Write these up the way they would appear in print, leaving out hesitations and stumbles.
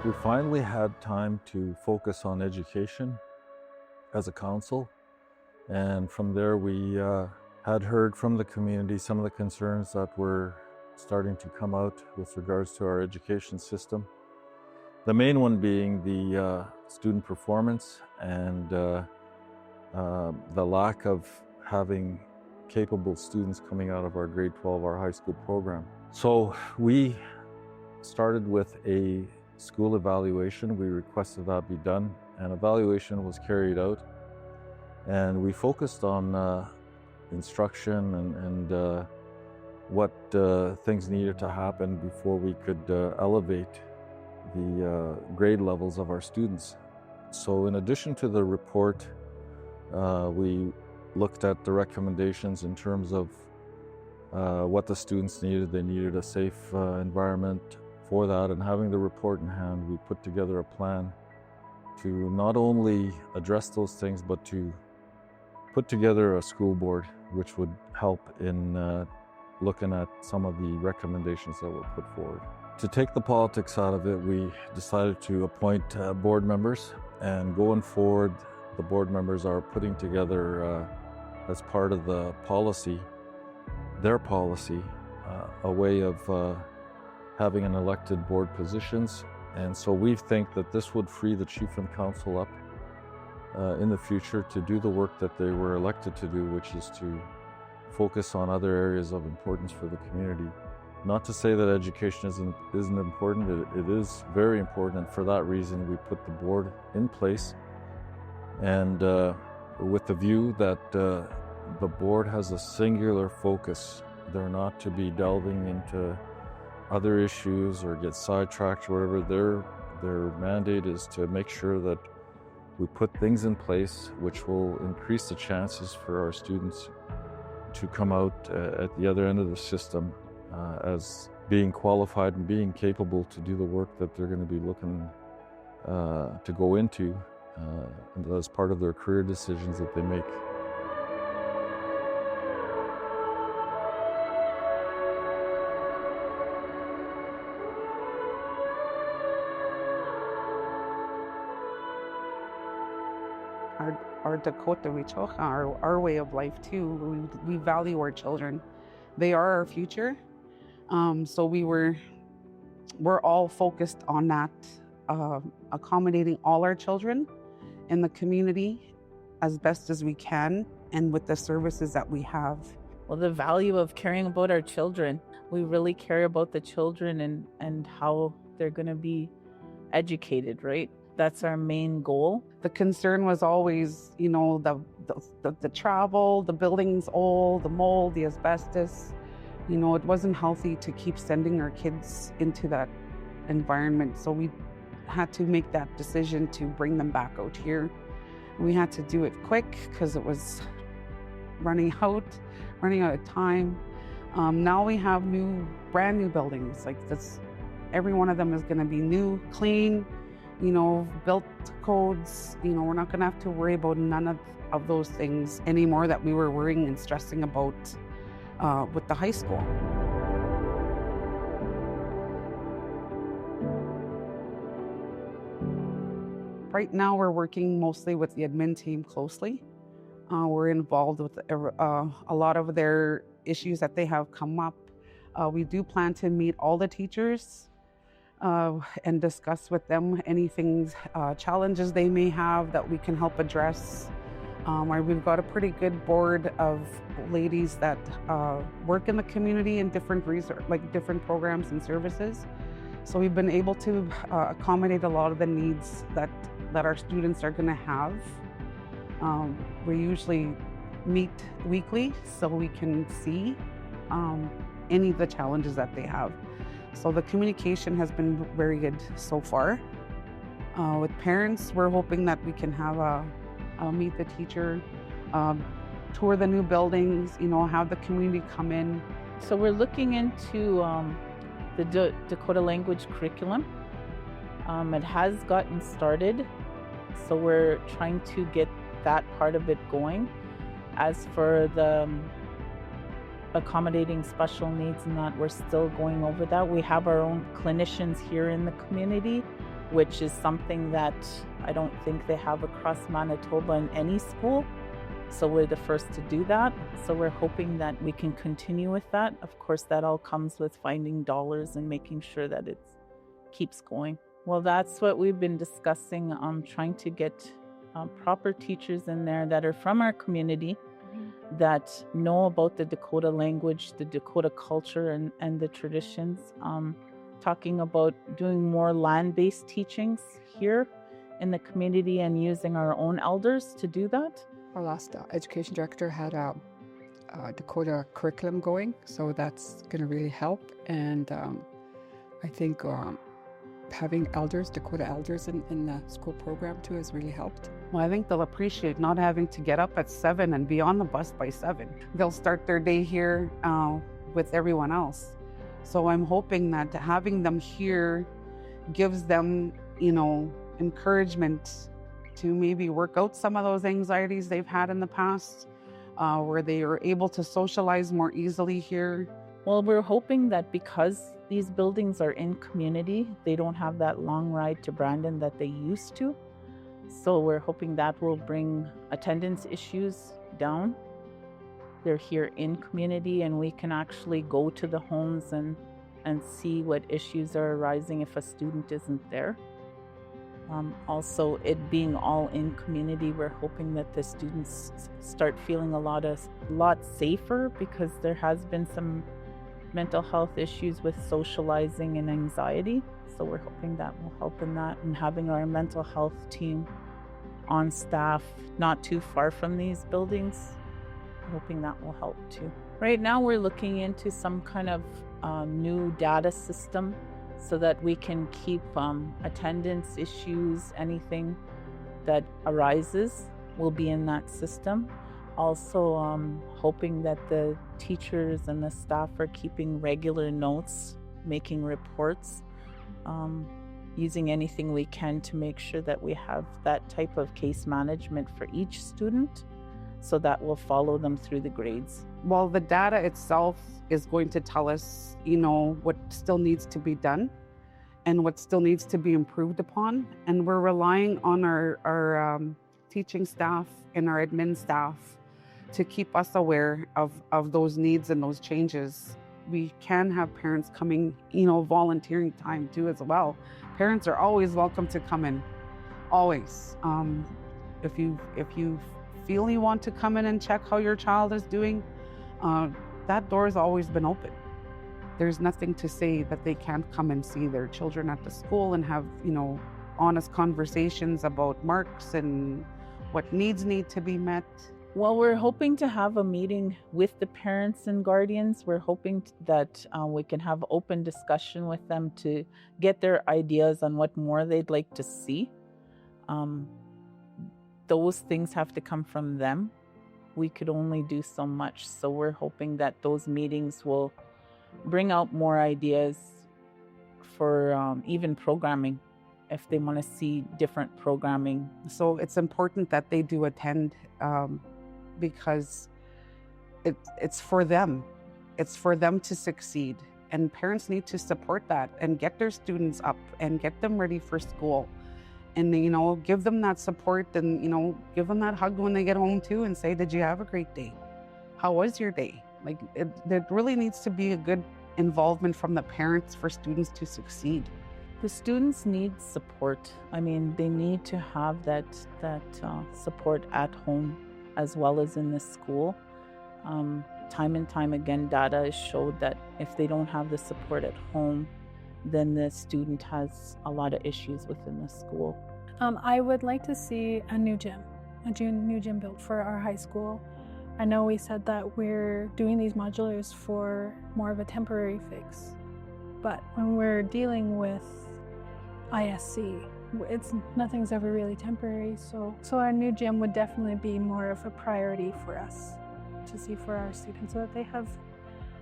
We finally had time to focus on education as a council, and from there we had heard from the community some of the concerns that were starting to come out with regards to our education system. The main one being the student performance and the lack of having capable students coming out of our grade 12, our high school program. So we started with a school evaluation. We requested that be done. An evaluation was carried out, and we focused on instruction and what things needed to happen before we could elevate the grade levels of our students. So in addition to the report, we looked at the recommendations in terms of what the students needed. They needed a safe environment for that, and having the report in hand, we put together a plan to not only address those things, but to put together a school board which would help in looking at some of the recommendations that were put forward. To take the politics out of it, we decided to appoint board members, and going forward, the board members are putting together, as part of the policy, their policy, a way of having an elected board positions. And so we think that this would free the chief and council up in the future to do the work that they were elected to do, which is to focus on other areas of importance for the community. Not to say that education isn't important, it is very important, and for that reason we put the board in place, and with the view that the board has a singular focus. They're not to be delving into other issues or get sidetracked or whatever. Their mandate is to make sure that we put things in place which will increase the chances for our students to come out at the other end of the system as being qualified and being capable to do the work that they're going to be looking to go into as part of their career decisions that they make. Our Dakota, we took our way of life too. We value our children. They are our future. So we're all focused on that, accommodating all our children in the community as best as we can and with the services that we have. Well, the value of caring about our children. We really care about the children and how they're going to be educated, right? That's our main goal. The concern was always, the travel, the building's old, the mold, the asbestos. It wasn't healthy to keep sending our kids into that environment. So we had to make that decision to bring them back out here. We had to do it quick because it was running out of time. Now we have brand new buildings like this. Every one of them is going to be new, clean, built codes. We're not going to have to worry about none of those things anymore that we were worrying and stressing about with the high school. Right now, we're working mostly with the admin team closely. We're involved with a lot of their issues that they have come up. We do plan to meet all the teachers and discuss with them anything, challenges they may have that we can help address. We've got a pretty good board of ladies that work in the community in different different programs and services. So we've been able to accommodate a lot of the needs that our students are going to have. We usually meet weekly so we can see any of the challenges that they have. So the communication has been very good so far. With parents, we're hoping that we can have meet the teacher, tour the new buildings, have the community come in. So we're looking into the Dakota language curriculum. It has gotten started, so we're trying to get that part of it going. As for the accommodating special needs and that, we're still going over that. We have our own clinicians here in the community which is something that I don't think they have across Manitoba in any school. So we're the first to do that. So we're hoping that we can continue with that. Of course, that all comes with finding dollars and making sure that it keeps going. Well, that's what we've been discussing, trying to get proper teachers in there that are from our community, that know about the Dakota language, the Dakota culture, and the traditions. Talking about doing more land-based teachings here in the community and using our own elders to do that. Our last education director had a Dakota curriculum going, so that's going to really help. And I think having elders, Dakota elders in the school program too has really helped. Well, I think they'll appreciate not having to get up at 7 and be on the bus by 7. They'll start their day here with everyone else. So I'm hoping that having them here gives them, encouragement to maybe work out some of those anxieties they've had in the past, where they are able to socialize more easily here. Well, we're hoping that because these buildings are in community, they don't have that long ride to Brandon that they used to. So we're hoping that will bring attendance issues down. They're here in community, and we can actually go to the homes and see what issues are arising if a student isn't there. Also, it being all in community, we're hoping that the students start feeling a lot safer, because there has been some mental health issues with socializing and anxiety. So we're hoping that will help in that, and having our mental health team on staff not too far from these buildings, hoping that will help too. Right now we're looking into some kind of new data system so that we can keep attendance issues, anything that arises will be in that system. Also hoping that the teachers and the staff are keeping regular notes, making reports, using anything we can to make sure that we have that type of case management for each student, so that will follow them through the grades. Well, the data itself is going to tell us, what still needs to be done and what still needs to be improved upon. And we're relying on our teaching staff and our admin staff to keep us aware of those needs and those changes. We can have parents coming, volunteering time too as well. Parents are always welcome to come in, always. If you feel you want to come in and check how your child is doing, that door has always been open. There's nothing to say that they can't come and see their children at the school and have, honest conversations about marks and what needs need to be met. Well, we're hoping to have a meeting with the parents and guardians. We're hoping that we can have open discussion with them to get their ideas on what more they'd like to see. Those things have to come from them. We could only do so much. So we're hoping that those meetings will bring out more ideas for even programming, if they want to see different programming. So it's important that they do attend, because it's for them. It's for them to succeed. And parents need to support that and get their students up and get them ready for school. And, give them that support and, give them that hug when they get home too, and say, did you have a great day? How was your day? There really needs to be a good involvement from the parents for students to succeed. The students need support. I mean, they need to have that support at home as well as in the school. Time and time again, data has showed that if they don't have the support at home, then the student has a lot of issues within the school. I would like to see a new gym built for our high school. I know we said that we're doing these modulars for more of a temporary fix, but when we're dealing with ISC, nothing's ever really temporary, so our new gym would definitely be more of a priority for us to see for our students, so that they have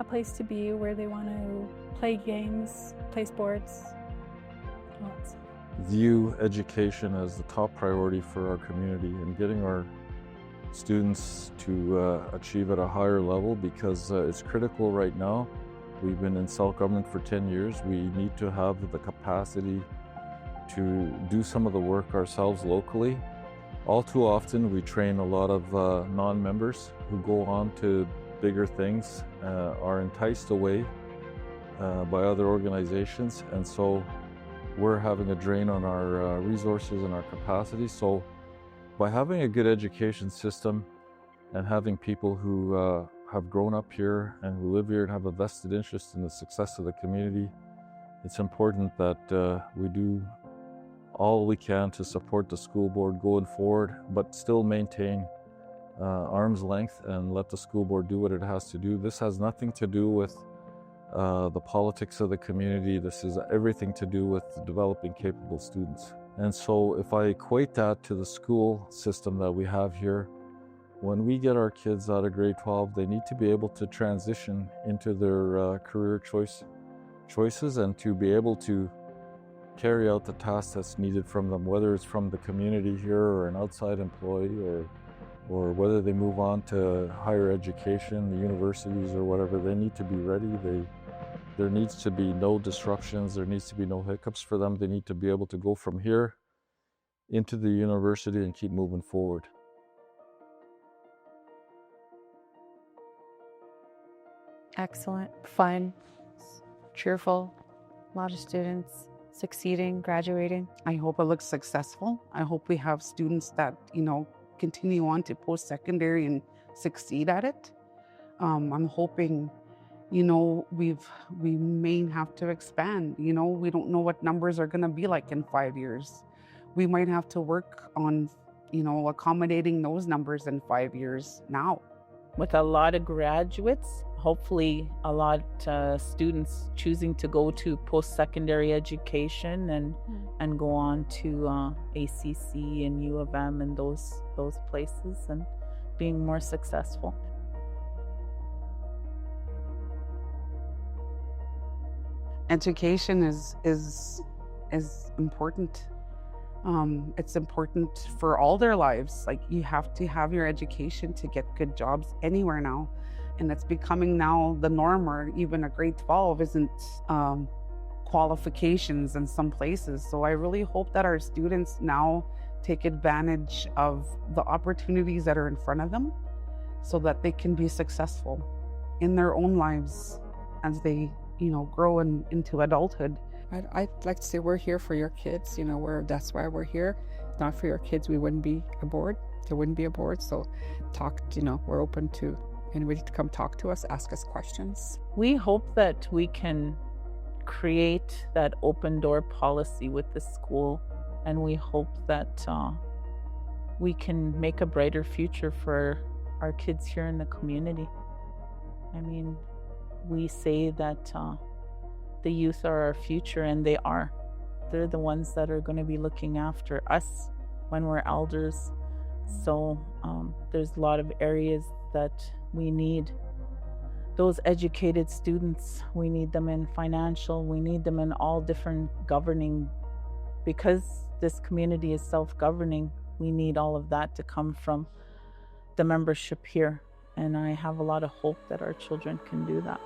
a place to be where they want to play games, play sports, lots. View education as the top priority for our community and getting our students to achieve at a higher level, because it's critical right now. We've been in self-government for 10 years. We need to have the capacity to do some of the work ourselves locally. All too often, we train a lot of non-members who go on to bigger things, are enticed away by other organizations, and so we're having a drain on our resources and our capacity. So by having a good education system and having people who have grown up here and who live here and have a vested interest in the success of the community, it's important that we do all we can to support the school board going forward, but still maintain arm's length and let the school board do what it has to do. This has nothing to do with the politics of the community. This is everything to do with developing capable students. And so if I equate that to the school system that we have here, when we get our kids out of grade 12, they need to be able to transition into their career choices and to be able to carry out the task that's needed from them, whether it's from the community here or an outside employee, or whether they move on to higher education, the universities or whatever. They need to be ready. There needs to be no disruptions. There needs to be no hiccups for them. They need to be able to go from here into the university and keep moving forward. Excellent, fun, cheerful, a lot of students succeeding, graduating. I hope it looks successful. I hope we have students that, continue on to post-secondary and succeed at it. I'm hoping, we may have to expand. We don't know what numbers are going to be like in 5 years. We might have to work on, accommodating those numbers in 5 years now. With a lot of graduates, hopefully a lot students choosing to go to post-secondary education and go on to ACC and U of M and those places and being more successful. Education is important. It's important for all their lives. Like, you have to have your education to get good jobs anywhere now. And it's becoming now the norm, or even a grade 12 isn't qualifications in some places. So I really hope that our students now take advantage of the opportunities that are in front of them so that they can be successful in their own lives as they, grow into adulthood. I'd like to say we're here for your kids. That's why we're here. If not for your kids, we wouldn't be aboard. There wouldn't be a board. So we're open to anybody to come talk to us, ask us questions. We hope that we can create that open door policy with the school, and we hope that we can make a brighter future for our kids here in the community. I mean, we say that the youth are our future, and they are. They're the ones that are going to be looking after us when we're elders. So there's a lot of areas that we need those educated students. We need them in financial, we need them in all different governing. Because this community is self-governing, we need all of that to come from the membership here. And I have a lot of hope that our children can do that.